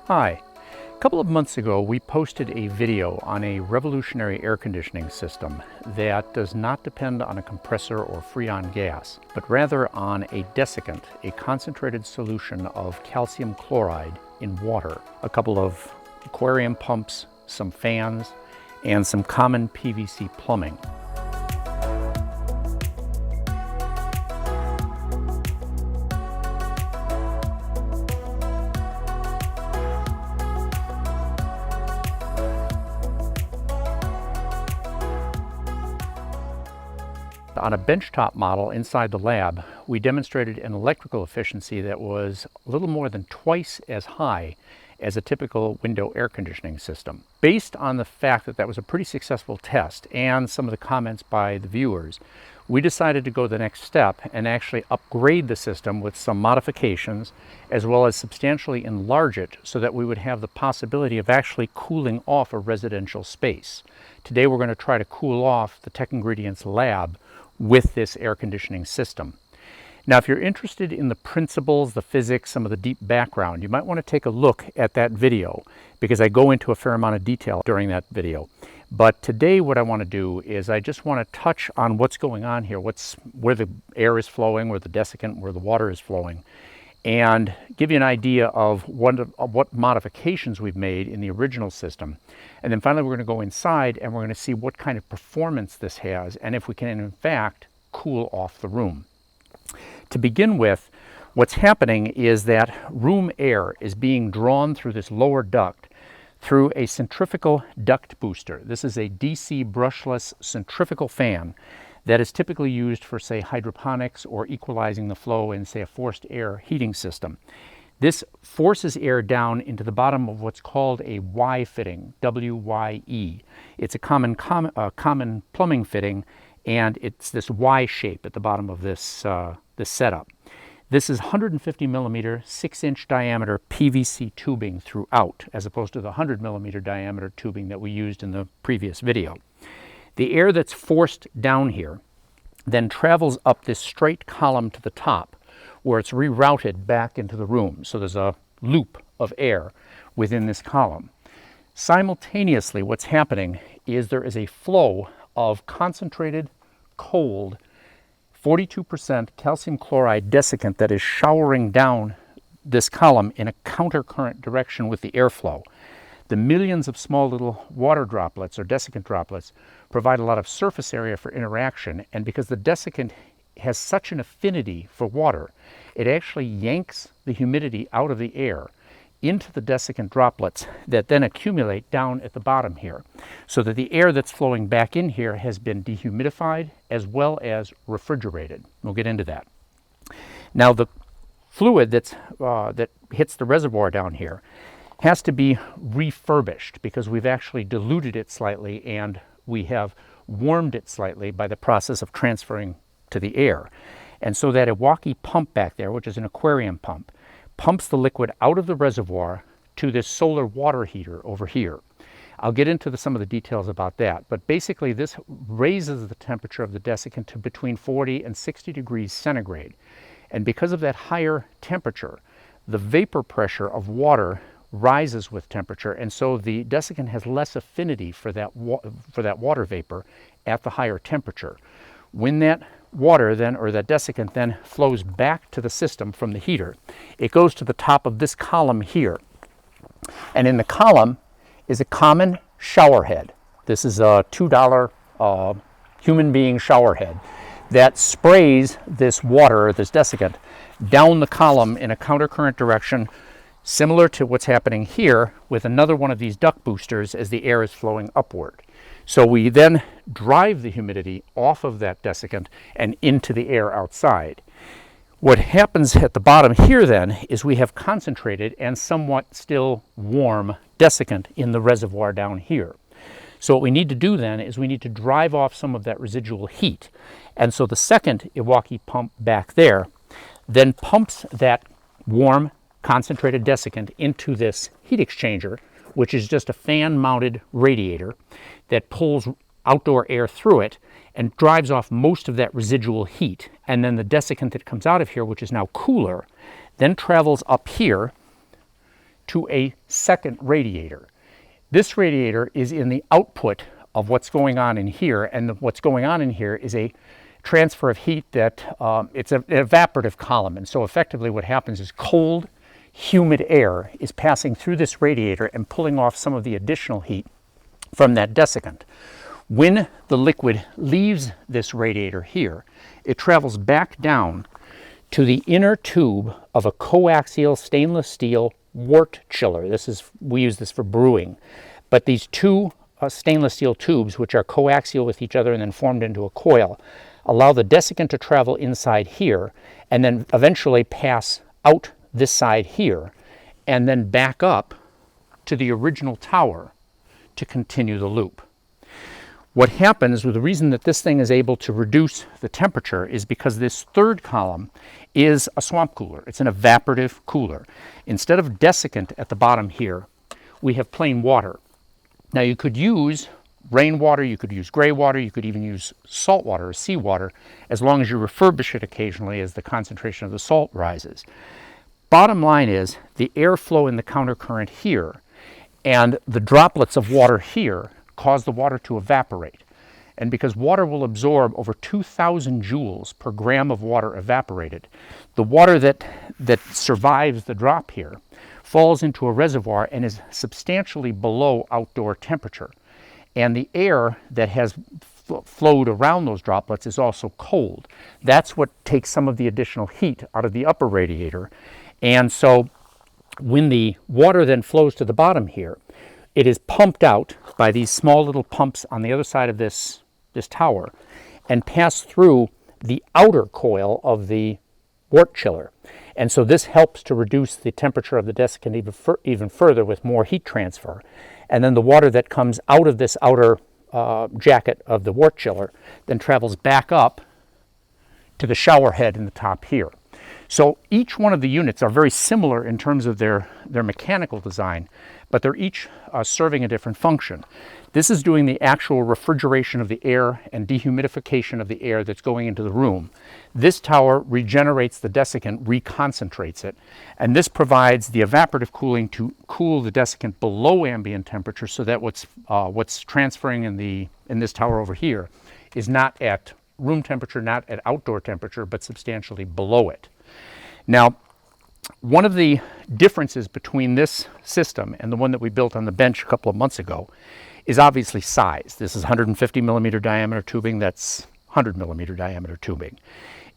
Hi. A couple of months ago, we posted a video on a revolutionary air conditioning system that does not depend on a compressor or freon gas, but rather on a desiccant, a concentrated solution of calcium chloride in water, a couple of aquarium pumps, some fans, and some common PVC plumbing. On a benchtop model inside the lab, we demonstrated an electrical efficiency that was a little more than twice as high as a typical window air conditioning system. Based on the fact that that was a pretty successful test and some of the comments by the viewers, we decided to go the next step and actually upgrade the system with some modifications, as well as substantially enlarge it so that we would have the possibility of actually cooling off a residential space. Today we're going to try to cool off the Tech Ingredients lab with this air conditioning system. Now, if you're interested in the principles, the physics, some of the deep background, you might want to take a look at that video because I go into a fair amount of detail during that video. But today what I want to do is I just want to touch on what's going on here, where the air is flowing, where the desiccant, where the water is flowing, and give you an idea of what modifications we've made in the original system. And then finally we're going to go inside and we're going to see what kind of performance this has and if we can in fact cool off the room. To begin with, what's happening is that room air is being drawn through this lower duct through a centrifugal duct booster. This is a DC brushless centrifugal fan that is typically used for, say, hydroponics or equalizing the flow in, say, a forced air heating system. This forces air down into the bottom of what's called a Y fitting, W-Y-E. It's a common plumbing fitting, and it's this Y shape at the bottom of this setup. This is 150 millimeter, 6-inch diameter PVC tubing throughout, as opposed to the 100 millimeter diameter tubing that we used in the previous video. The air that's forced down here then travels up this straight column to the top, where it's rerouted back into the room. So there's a loop of air within this column. Simultaneously, what's happening is there is a flow of concentrated, cold, 42% calcium chloride desiccant that is showering down this column in a countercurrent direction with the airflow. The millions of small little water droplets or desiccant droplets provide a lot of surface area for interaction, and because the desiccant has such an affinity for water, it actually yanks the humidity out of the air into the desiccant droplets that then accumulate down at the bottom here, so that the air that's flowing back in here has been dehumidified as well as refrigerated. We'll get into that. Now, the fluid that hits the reservoir down here has to be refurbished because we've actually diluted it slightly and we have warmed it slightly by the process of transferring to the air. And so that Iwaki pump back there, which is an aquarium pump, pumps the liquid out of the reservoir to this solar water heater over here. I'll get into some of the details about that, but basically this raises the temperature of the desiccant to between 40 and 60 degrees centigrade. And because of that higher temperature, the vapor pressure of water rises with temperature, and so the desiccant has less affinity for that water vapor at the higher temperature. When that water then, or that desiccant then flows back to the system from the heater, it goes to the top of this column here. And in the column is a common shower head. This is a $2 human being shower head that sprays this water, or this desiccant, down the column in a countercurrent direction, similar to what's happening here with another one of these duct boosters as the air is flowing upward. So we then drive the humidity off of that desiccant and into the air outside. What happens at the bottom here then is we have concentrated and somewhat still warm desiccant in the reservoir down here. So what we need to do then is we need to drive off some of that residual heat. And so the second Iwaki pump back there then pumps that warm concentrated desiccant into this heat exchanger, which is just a fan-mounted radiator that pulls outdoor air through it and drives off most of that residual heat. And then the desiccant that comes out of here, which is now cooler, then travels up here to a second radiator. This radiator is in the output of what's going on in here, and what's going on in here is a transfer of heat that it's an evaporative column. And so effectively what happens is cold, humid air is passing through this radiator and pulling off some of the additional heat from that desiccant. When the liquid leaves this radiator here, it travels back down to the inner tube of a coaxial stainless steel wort chiller. We use this for brewing. But these two stainless steel tubes, which are coaxial with each other and then formed into a coil, allow the desiccant to travel inside here and then eventually pass out this side here and then back up to the original tower to continue the loop. What happens with the reason that this thing is able to reduce the temperature is because this third column is a swamp cooler. It's an evaporative cooler. Instead of desiccant at the bottom here, we have plain water. Now you could use rainwater, you could use gray water, you could even use salt water or seawater, as long as you refurbish it occasionally as the concentration of the salt rises. Bottom line is the airflow in the countercurrent here and the droplets of water here cause the water to evaporate. And because water will absorb over 2,000 joules per gram of water evaporated, the water that survives the drop here falls into a reservoir and is substantially below outdoor temperature. And the air that has flowed around those droplets is also cold. That's what takes some of the additional heat out of the upper radiator. And so when the water then flows to the bottom here, it is pumped out by these small little pumps on the other side of this tower and passed through the outer coil of the wort chiller. And so this helps to reduce the temperature of the desiccant even further with more heat transfer. And then the water that comes out of this outer jacket of the wort chiller then travels back up to the shower head in the top here. So each one of the units are very similar in terms of their mechanical design, but they're each serving a different function. This is doing the actual refrigeration of the air and dehumidification of the air that's going into the room. This tower regenerates the desiccant, reconcentrates it, and this provides the evaporative cooling to cool the desiccant below ambient temperature so that what's transferring in this tower over here is not at room temperature, not at outdoor temperature, but substantially below it. Now, one of the differences between this system and the one that we built on the bench a couple of months ago is obviously size. This is 150 millimeter diameter tubing, that's 100 millimeter diameter tubing.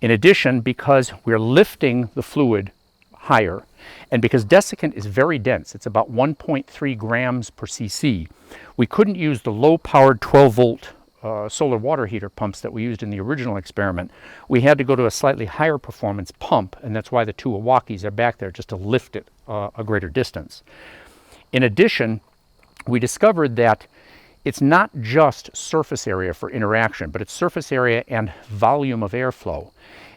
In addition, because we're lifting the fluid higher, and because desiccant is very dense, it's about 1.3 grams per cc, we couldn't use the low-powered 12-volt solar water heater pumps that we used in the original experiment. We had to go to a slightly higher performance pump, and that's why the two Iwakis are back there, just to lift it a greater distance. In addition, we discovered that it's not just surface area for interaction, but it's surface area and volume of airflow.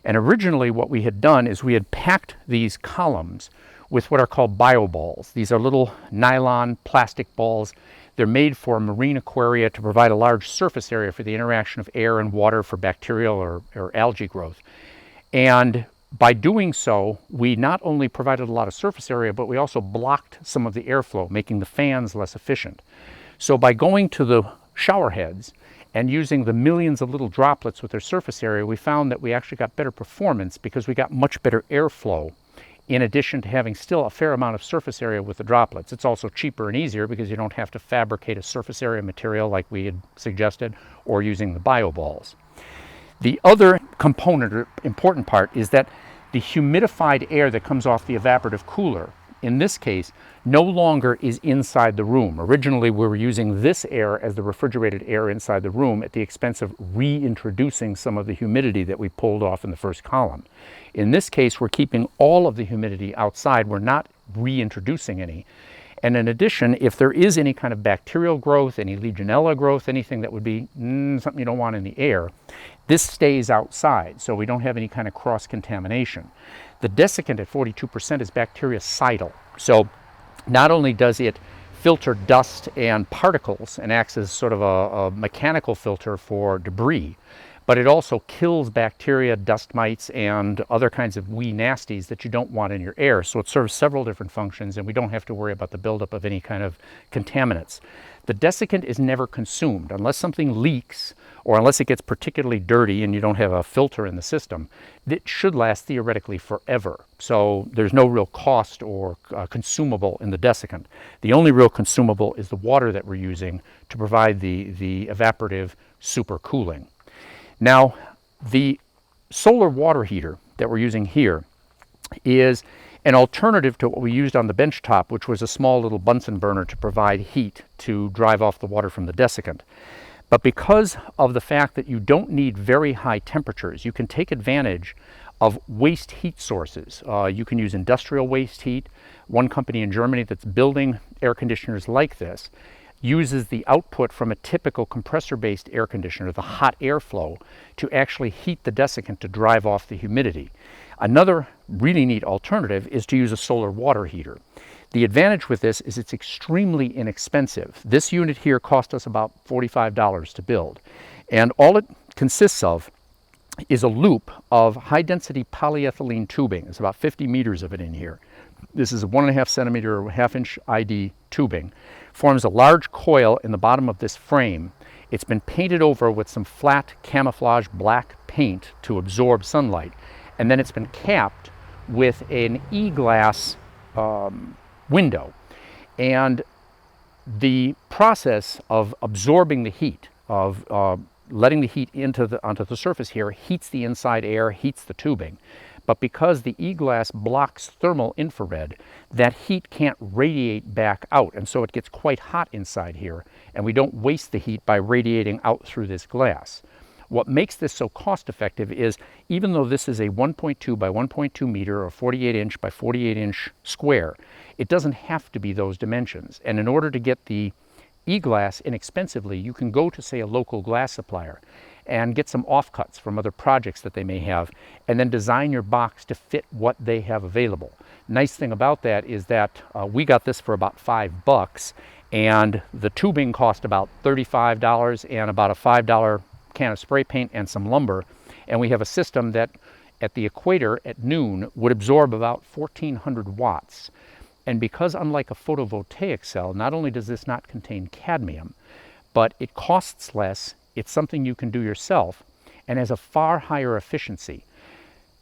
And originally what we had done is we had packed these columns with what are called bioballs. These are little nylon plastic balls. They're made for marine aquaria to provide a large surface area for the interaction of air and water for bacterial or algae growth. And by doing so, we not only provided a lot of surface area, but we also blocked some of the airflow, making the fans less efficient. So by going to the shower heads and using the millions of little droplets with their surface area, we found that we actually got better performance because we got much better airflow, in addition to having still a fair amount of surface area with the droplets. It's also cheaper and easier because you don't have to fabricate a surface area material like we had suggested, or using the bioballs. The other component or important part is that the humidified air that comes off the evaporative cooler, in this case, no longer is inside the room. Originally, we were using this air as the refrigerated air inside the room at the expense of reintroducing some of the humidity that we pulled off in the first column. In this case, we're keeping all of the humidity outside. We're not reintroducing any. And in addition, if there is any kind of bacterial growth, any Legionella growth, anything that would be something you don't want in the air, this stays outside, so we don't have any kind of cross-contamination. The desiccant at 42% is bactericidal. So not only does it filter dust and particles and acts as sort of a mechanical filter for debris, but it also kills bacteria, dust mites, and other kinds of wee nasties that you don't want in your air. So it serves several different functions, and we don't have to worry about the buildup of any kind of contaminants. The desiccant is never consumed unless something leaks or unless it gets particularly dirty and you don't have a filter in the system. It should last theoretically forever. So there's no real cost or consumable in the desiccant. The only real consumable is the water that we're using to provide the evaporative supercooling. Now, the solar water heater that we're using here is an alternative to what we used on the benchtop, which was a small little Bunsen burner to provide heat to drive off the water from the desiccant. But because of the fact that you don't need very high temperatures, you can take advantage of waste heat sources. You can use industrial waste heat. One company in Germany that's building air conditioners like this uses the output from a typical compressor-based air conditioner, the hot airflow, to actually heat the desiccant to drive off the humidity. Another really neat alternative is to use a solar water heater. The advantage with this is it's extremely inexpensive. This unit here cost us about $45 to build. And all it consists of is a loop of high-density polyethylene tubing. There's about 50 meters of it in here. This is a 1.5 centimeter or half-inch ID tubing. Forms a large coil in the bottom of this frame. It's been painted over with some flat camouflage black paint to absorb sunlight. And then it's been capped with an e-glass window. And the process of absorbing the heat, of letting the heat onto the surface here, heats the inside air, heats the tubing. But because the e-glass blocks thermal infrared, that heat can't radiate back out, and so it gets quite hot inside here, and we don't waste the heat by radiating out through this glass. What makes this so cost effective is, even though this is a 1.2 by 1.2 meter or 48 inch by 48 inch square, it doesn't have to be those dimensions. And in order to get the e-glass inexpensively, you can go to, say, a local glass supplier and get some offcuts from other projects that they may have, and then design your box to fit what they have available. Nice thing about that is that we got this for about $5, and the tubing cost about $35 and about a $5 can of spray paint and some lumber, and we have a system that at the equator at noon would absorb about 1,400 watts. And because, unlike a photovoltaic cell, not only does this not contain cadmium, but it costs less, it's something you can do yourself, and has a far higher efficiency.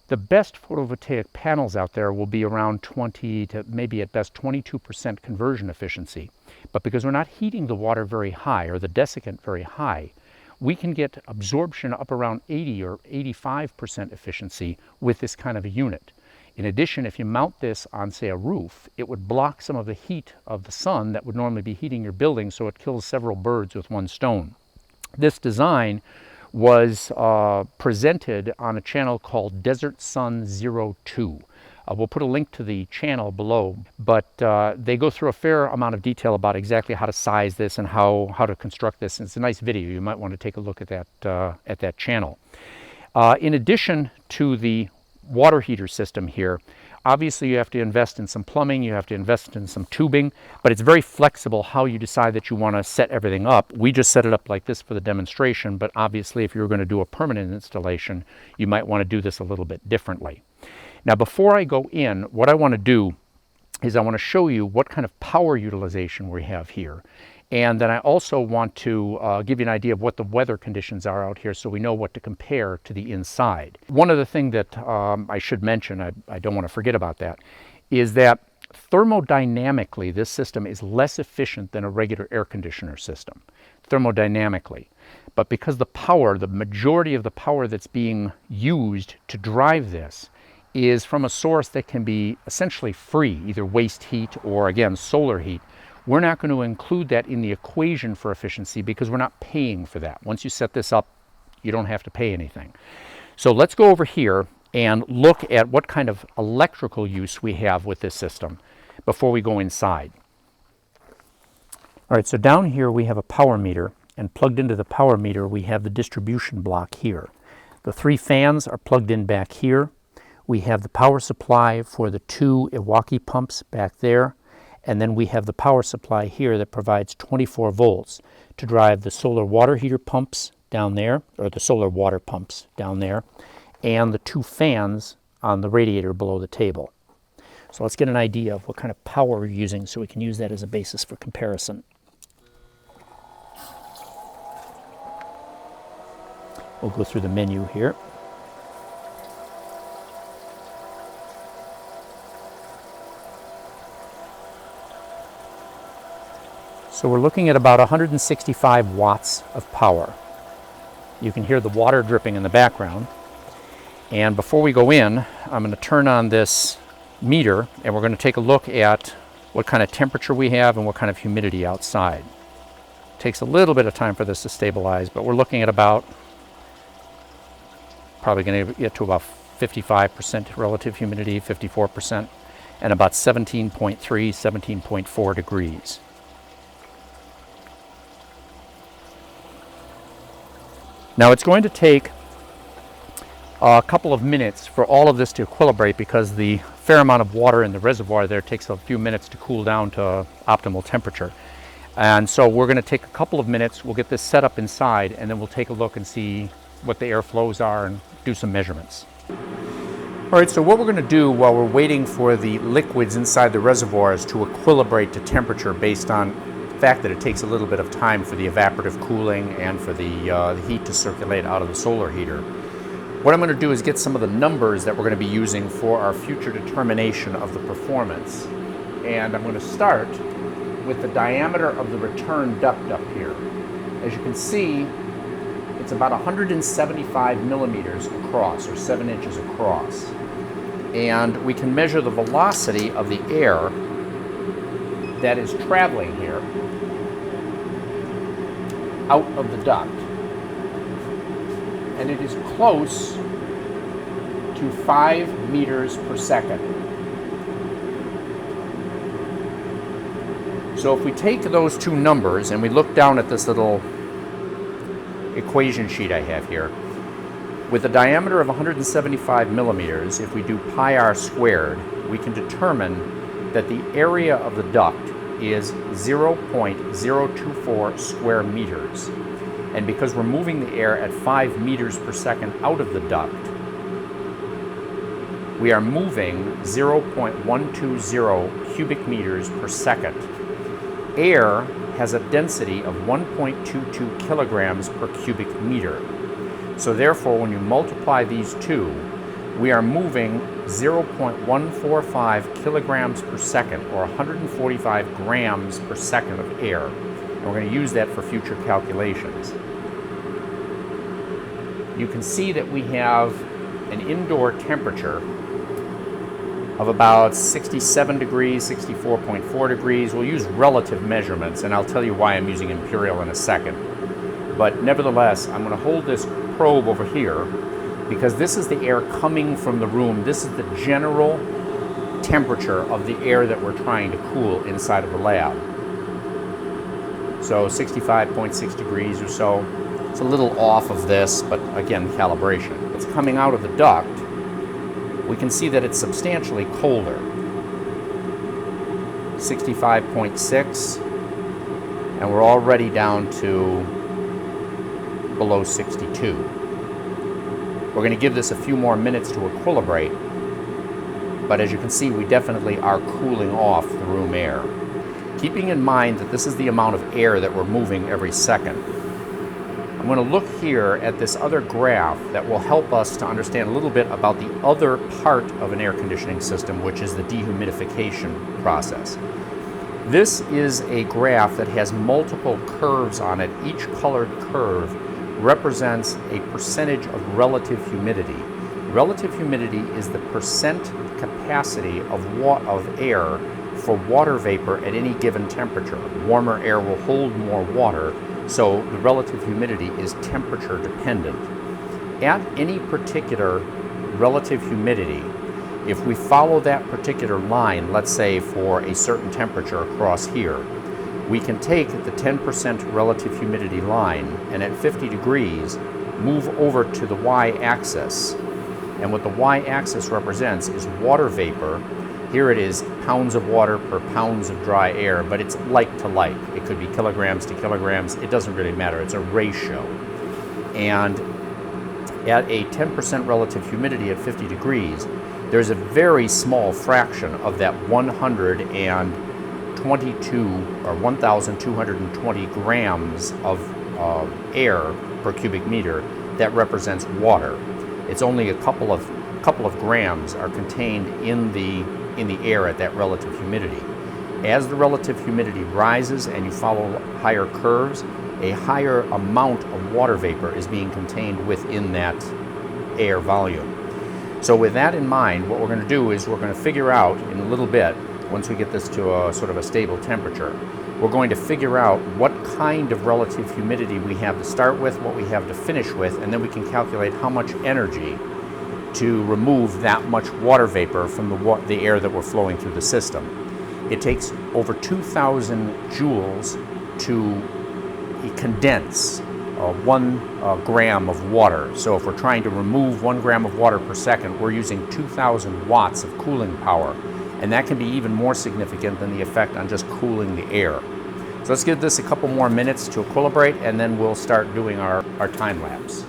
The best photovoltaic panels out there will be around 20 to maybe at best 22% conversion efficiency. But because we're not heating the water very high or the desiccant very high, we can get absorption up around 80 or 85% efficiency with this kind of a unit. In addition, if you mount this on, say, a roof, it would block some of the heat of the sun that would normally be heating your building, so it kills several birds with one stone. This design was presented on a channel called Desert Sun 02. We'll put a link to the channel below, but they go through a fair amount of detail about exactly how to size this and how to construct this. And it's a nice video. You might want to take a look at that channel. In addition to the water heater system here, obviously you have to invest in some plumbing, you have to invest in some tubing, but it's very flexible how you decide that you want to set everything up. We just set it up like this for the demonstration, but obviously if you were going to do a permanent installation, you might want to do this a little bit differently. Now, before I go in, what I want to do is I want to show you what kind of power utilization we have here. And then I also want to give you an idea of what the weather conditions are out here so we know what to compare to the inside. One other thing that I should mention, I don't want to forget about that, is that thermodynamically this system is less efficient than a regular air conditioner system, thermodynamically. But because the power, the majority of the power that's being used to drive this is from a source that can be essentially free, either waste heat or, again, solar heat, we're not going to include that in the equation for efficiency because we're not paying for that. Once you set this up, you don't have to pay anything. So let's go over here and look at what kind of electrical use we have with this system before we go inside. All right, so down here we have a power meter, and plugged into the power meter we have the distribution block here. The 3 fans are plugged in back here. We have the power supply for the 2 Iwaki pumps back there. And then we have the power supply here that provides 24 volts to drive the solar water heater pumps down there, or the solar water pumps down there, and the 2 fans on the radiator below the table. So let's get an idea of what kind of power we're using so we can use that as a basis for comparison. We'll go through the menu here. So we're looking at about 165 watts of power. You can hear the water dripping in the background. And before we go in, I'm going to turn on this meter and we're going to take a look at what kind of temperature we have and what kind of humidity outside. It takes a little bit of time for this to stabilize, but we're looking at about, probably going to get to about 55% relative humidity, 54%, and about 17.3, 17.4 degrees. Now it's going to take a couple of minutes for all of this to equilibrate because the fair amount of water in the reservoir there takes a few minutes to cool down to optimal temperature. And so we're going to take a couple of minutes, we'll get this set up inside, and then we'll take a look and see what the air flows are and do some measurements. All right, so what we're going to do while we're waiting for the liquids inside the reservoir is to equilibrate to temperature based on fact that it takes a little bit of time for the evaporative cooling and for the heat to circulate out of the solar heater. What I'm going to do is get some of the numbers that we're going to be using for our future determination of the performance. And I'm going to start with the diameter of the return duct up here. As you can see, it's about 175 millimeters across, or 7 inches across. And we can measure the velocity of the air that is traveling here out of the duct, and it is close to 5 meters per second. So if we take those two numbers and we look down at this little equation sheet I have here, with a diameter of 175 millimeters, if we do pi r squared, we can determine that the area of the duct is 0.024 square meters. And because we're moving the air at 5 meters per second out of the duct, we are moving 0.120 cubic meters per second. Air has a density of 1.22 kilograms per cubic meter. So therefore, when you multiply these two, we are moving 0.145 kilograms per second, or 145 grams per second of air. And we're going to use that for future calculations. You can see that we have an indoor temperature of about 67 degrees, 64.4 degrees. We'll use relative measurements, and I'll tell you why I'm using imperial in a second. But nevertheless, I'm going to hold this probe over here because this is the air coming from the room. This is the general temperature of the air that we're trying to cool inside of the lab. So 65.6 degrees or so. It's a little off of this, but again, calibration. It's coming out of the duct. We can see that it's substantially colder. 65.6, and we're already down to below 62. We're going to give this a few more minutes to equilibrate, but as you can see, we definitely are cooling off the room air. Keeping in mind that this is the amount of air that we're moving every second, I'm going to look here at this other graph that will help us to understand a little bit about the other part of an air conditioning system, which is the dehumidification process. This is a graph that has multiple curves on it. Each colored curve represents a percentage of relative humidity. Relative humidity is the percent capacity of air for water vapor at any given temperature. Warmer air will hold more water, so the relative humidity is temperature dependent. At any particular relative humidity, if we follow that particular line, let's say for a certain temperature across here, we can take the 10% relative humidity line and at 50 degrees move over to the y-axis. And what the y-axis represents is water vapor. Here it is pounds of water per pounds of dry air, but it's like to like. It could be kilograms to kilograms. It doesn't really matter. It's a ratio. And at a 10% relative humidity at 50 degrees, there's a very small fraction of that 122 or 1,220 grams of air per cubic meter that represents water. It's only a couple of grams are contained in the air at that relative humidity. As the relative humidity rises and you follow higher curves, a higher amount of water vapor is being contained within that air volume. So with that in mind, what we're going to do is we're going to figure out in a little bit, once we get this to a sort of a stable temperature, we're going to figure out what kind of relative humidity we have to start with, what we have to finish with, and then we can calculate how much energy to remove that much water vapor from the air that we're flowing through the system. It takes over 2,000 joules to condense 1 gram of water. So if we're trying to remove 1 gram of water per second, we're using 2,000 watts of cooling power. And that can be even more significant than the effect on just cooling the air. So let's give this a couple more minutes to equilibrate, and then we'll start doing our time lapse.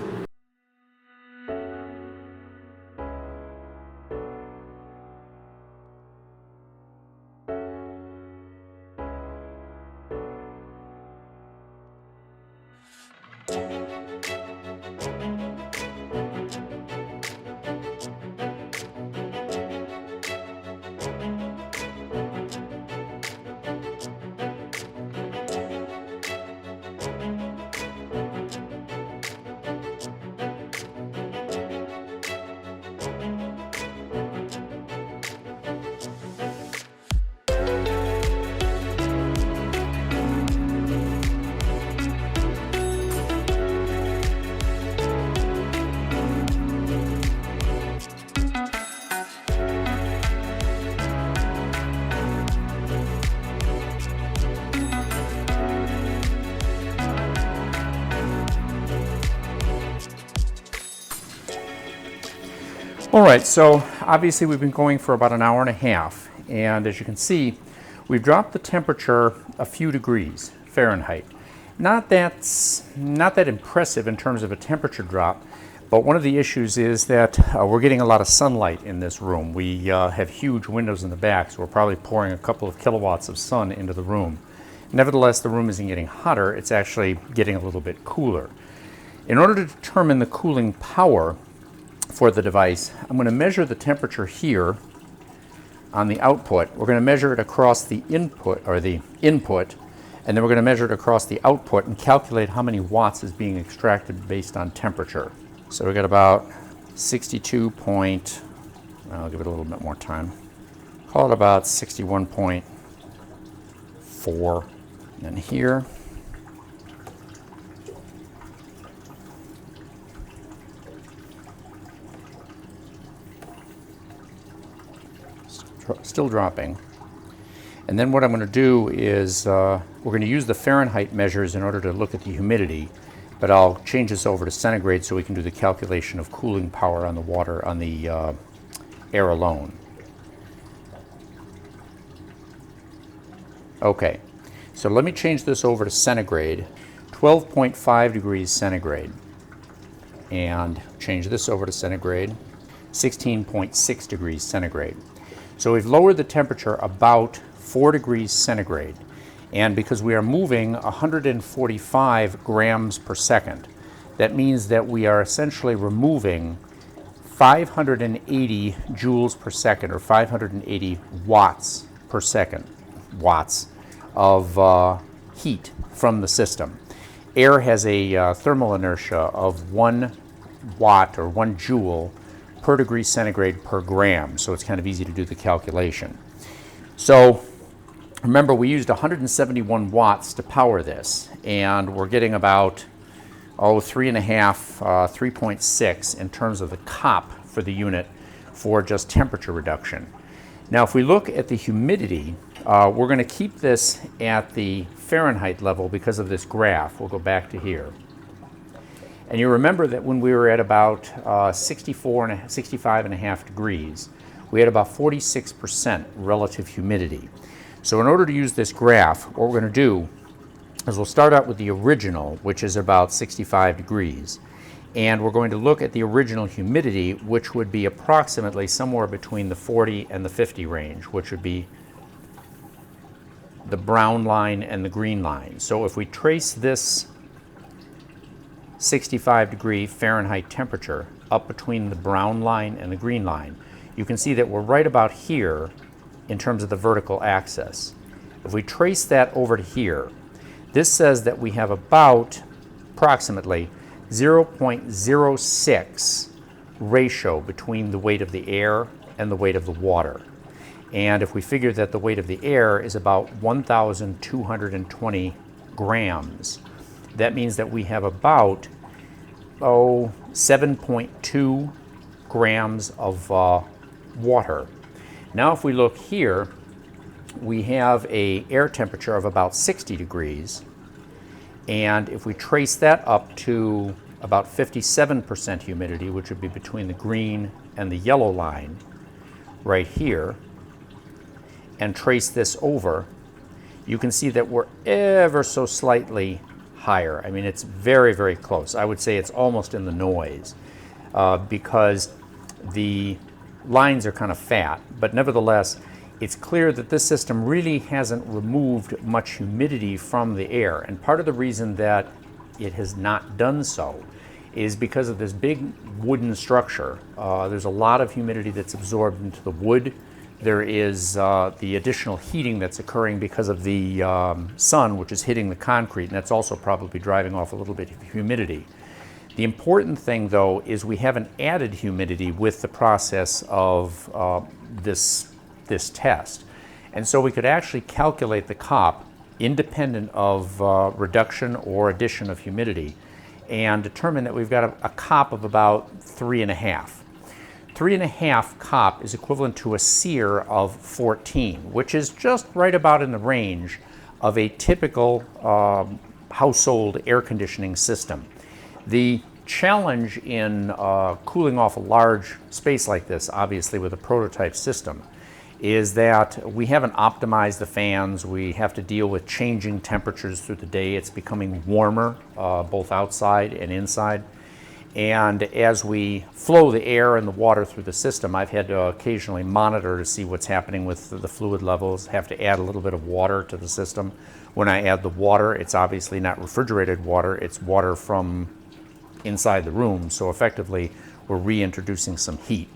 All right, so obviously we've been going for about an hour and a half, and as you can see, we've dropped the temperature a few degrees Fahrenheit. Not that impressive in terms of a temperature drop, but one of the issues is that we're getting a lot of sunlight in this room. We have huge windows in the back, so we're probably pouring a couple of kilowatts of sun into the room. Nevertheless, the room isn't getting hotter, it's actually getting a little bit cooler. In order to determine the cooling power for the device, I'm going to measure the temperature here on the output. We're going to measure it across the input, and then we're going to measure it across the output and calculate how many watts is being extracted based on temperature. So we got about 62 point, I'll give it a little bit more time, call it about 61.4, and then here still dropping. And then what I'm going to do is we're going to use the Fahrenheit measures in order to look at the humidity, but I'll change this over to centigrade so we can do the calculation of cooling power on the water, on the air alone. Okay, so let me change this over to centigrade, 12.5 degrees centigrade, and change this over to centigrade, 16.6 degrees centigrade. So we've lowered the temperature about 4 degrees centigrade, and because we are moving 145 grams per second, that means that we are essentially removing 580 joules per second, or 580 watts per second, of heat from the system. Air has a thermal inertia of 1 watt or 1 joule per degree centigrade per gram, so it's kind of easy to do the calculation. So remember, we used 171 watts to power this, and we're getting about 3.6 in terms of the COP for the unit for just temperature reduction. Now if we look at the humidity, we're going to keep this at the Fahrenheit level because of this graph. We'll go back to here. And you remember that when we were at about 65.5 degrees, we had about 46% relative humidity. So in order to use this graph, what we're going to do is we'll start out with the original, which is about 65 degrees. And we're going to look at the original humidity, which would be approximately somewhere between the 40 and the 50 range, which would be the brown line and the green line. So if we trace this 65-degree Fahrenheit temperature up between the brown line and the green line, you can see that we're right about here in terms of the vertical axis. If we trace that over to here, this says that we have about approximately 0.06 ratio between the weight of the air and the weight of the water. And if we figure that the weight of the air is about 1,220 grams, that means that we have about 7.2 grams of water. Now if we look here, we have an air temperature of about 60 degrees. And if we trace that up to about 57% humidity, which would be between the green and the yellow line right here, and trace this over, you can see that we're ever so slightly higher. I mean, it's very, very close. I would say it's almost in the noise because the lines are kind of fat, but nevertheless, it's clear that this system really hasn't removed much humidity from the air. And part of the reason that it has not done so is because of this big wooden structure. There's a lot of humidity that's absorbed into the wood. There is the additional heating that's occurring because of the sun, which is hitting the concrete, and that's also probably driving off a little bit of humidity. The important thing, though, is we haven't added humidity with the process of this test. And so we could actually calculate the COP independent of reduction or addition of humidity and determine that we've got a COP of about 3.5. 3.5 COP is equivalent to a SEER of 14, which is just right about in the range of a typical household air conditioning system. The challenge in cooling off a large space like this, obviously with a prototype system, is that we haven't optimized the fans. We have to deal with changing temperatures through the day. It's becoming warmer both outside and inside. And as we flow the air and the water through the system, I've had to occasionally monitor to see what's happening with the fluid levels, have to add a little bit of water to the system. When I add the water, it's obviously not refrigerated water, it's water from inside the room, so effectively we're reintroducing some heat.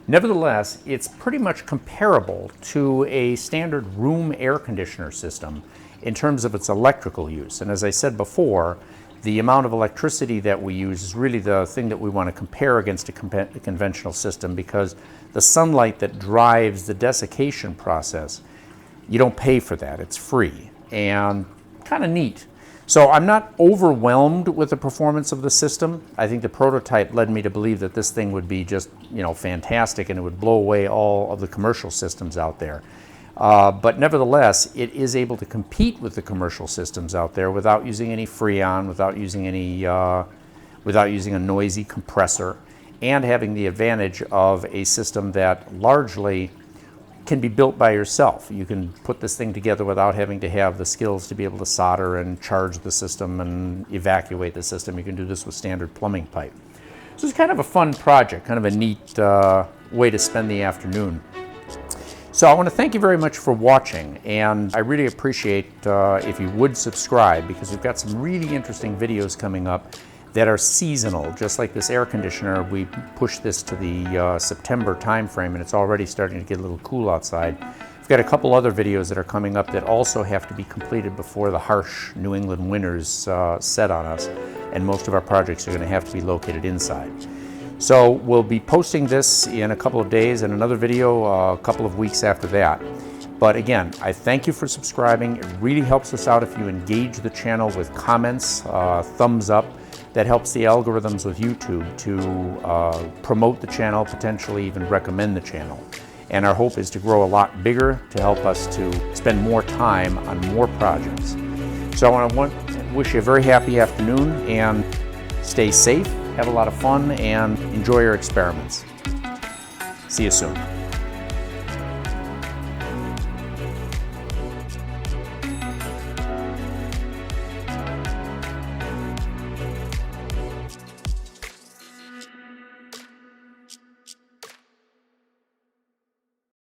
Nevertheless, it's pretty much comparable to a standard room air conditioner system in terms of its electrical use. And as I said before, the amount of electricity that we use is really the thing that we want to compare against a conventional system, because the sunlight that drives the desiccation process, you don't pay for that. It's free and kind of neat. So I'm not overwhelmed with the performance of the system. I think the prototype led me to believe that this thing would be just, fantastic, and it would blow away all of the commercial systems out there. But nevertheless, it is able to compete with the commercial systems out there without using any Freon, without using a noisy compressor, and having the advantage of a system that largely can be built by yourself. You can put this thing together without having to have the skills to be able to solder and charge the system and evacuate the system. You can do this with standard plumbing pipe. So it's kind of a fun project, kind of a neat way to spend the afternoon. So I want to thank you very much for watching, and I really appreciate if you would subscribe, because we've got some really interesting videos coming up that are seasonal. Just like this air conditioner, we pushed this to the September timeframe, and it's already starting to get a little cool outside. We've got a couple other videos that are coming up that also have to be completed before the harsh New England winters set on us, and most of our projects are going to have to be located inside. So we'll be posting this in a couple of days and another video a couple of weeks after that. But again, I thank you for subscribing. It really helps us out if you engage the channel with comments, thumbs up. That helps the algorithms with YouTube to promote the channel, potentially even recommend the channel. And our hope is to grow a lot bigger to help us to spend more time on more projects. So I want to wish you a very happy afternoon, and stay safe, have a lot of fun, and enjoy your experiments. See you soon.